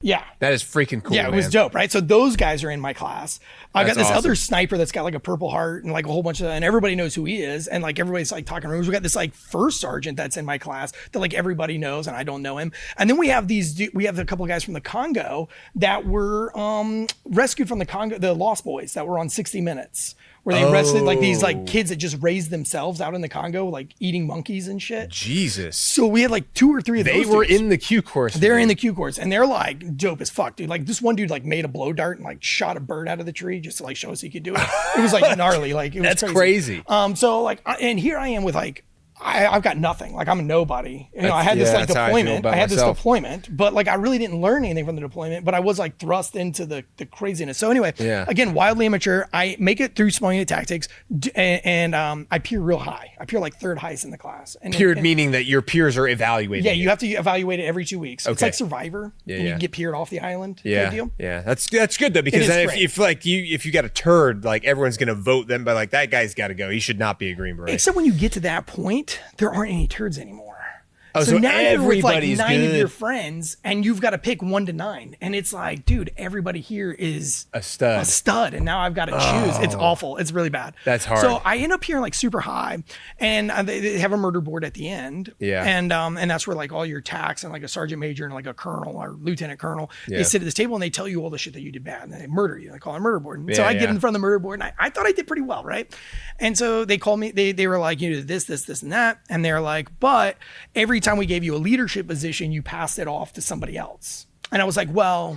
Yeah. That is freaking cool. Yeah, it was man. dope, right? So those guys are in my class. I got That's this awesome. other sniper that's got like a Purple Heart and like a whole bunch of, and everybody knows who he is. And like everybody's like talking rumors. We got this like first sergeant that's in my class that like everybody knows and I don't know him. And then we have we have a couple of guys from the Congo that were rescued from the Congo, the Lost Boys that were on 60 Minutes. Where they arrested like these like kids that just raised themselves out in the Congo, like eating monkeys and shit. Jesus. So we had like 2 or 3 of those. They were dudes. in the Q course. They're in the Q course and they're like dope as fuck, dude. Like this one dude like made a blow dart and like shot a bird out of the tree just to like show us he could do it. It was like gnarly. Like it was That's crazy. So like, and here I am with like, I've got nothing. Like I'm a nobody. You know, I had this like that's how I feel deployment. about I had myself. this deployment, but like I really didn't learn anything from the deployment, but I was like thrust into the craziness. So anyway, again, wildly immature. I make it through small unit tactics and I peer real high. I peer like third highest in the class. And Peered meaning that your peers are evaluating. Yeah, you have to evaluate it every 2 weeks. It's like Survivor. Yeah, and you can get peered off the island. Yeah, deal. yeah, that's good though, because then if you got a turd, like everyone's gonna vote them, but like that guy's got to go. He should not be a Green Beret. Except when you get to that point, there aren't any turds anymore. Oh, so now you're with like everybody's 9 of good. your friends, and you've got to pick 1 to 9, and it's like, dude, everybody here is A stud, and now I've got to choose. It's awful. It's really bad. That's hard. So I end up here like super high, and they have a murder board at the end. Yeah. And that's where like all your tax and like a sergeant major and like a colonel or lieutenant colonel, they sit at this table and they tell you all the shit that you did bad, and they murder you. They call it a murder board. And so I get in front of the murder board, and I thought I did pretty well, right? And so they called me. They were like, you know, this, and that, and they're like, but every time we gave you a leadership position, you passed it off to somebody else. And I was like, well,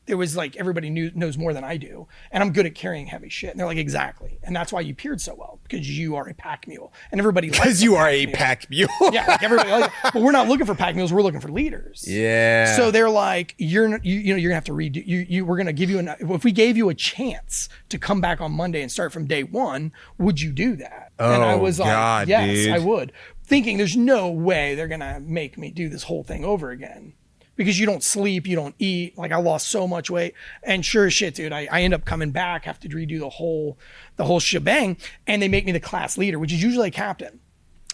there was like, everybody knows more than I do. And I'm good at carrying heavy shit. And they're like, exactly. And that's why you peered so well, because you are a pack mule. And everybody likes because you are a pack mule. Yeah, like everybody likes it. But we're not looking for pack mules. We're looking for leaders. Yeah. So they're like, you're gonna have to redo. We're gonna give you if we gave you a chance to come back on Monday and start from day 1, would you do that? And I was like, yes, dude. I would. Thinking there's no way they're gonna make me do this whole thing over again. Because you don't sleep, you don't eat. Like I lost so much weight, and sure as shit, dude, I end up coming back, have to redo the whole shebang, and they make me the class leader, which is usually a captain.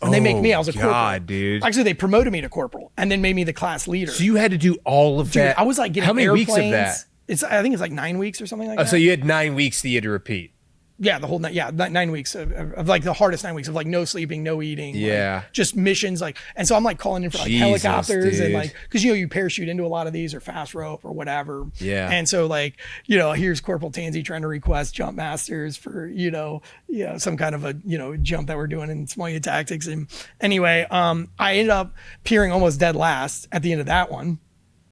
And they make me, I was a corporal. Dude. Actually, they promoted me to corporal and then made me the class leader. So you had to do all of that. I was like getting how many airplanes. weeks of that? I think it's like 9 weeks or something like that. So you had 9 weeks that you had to repeat. Yeah, the whole 9 weeks of like the hardest 9 weeks of like no sleeping, no eating. Yeah. Like, just missions. Like, and so I'm like calling in for like Jesus, helicopters dude. and like, cause you know, you parachute into a lot of these or fast rope or whatever. Yeah. And so like, you know, here's Corporal Tansy trying to request jump masters for, some kind of a, jump that we're doing in small unit tactics. And anyway, I ended up peering almost dead last at the end of that one.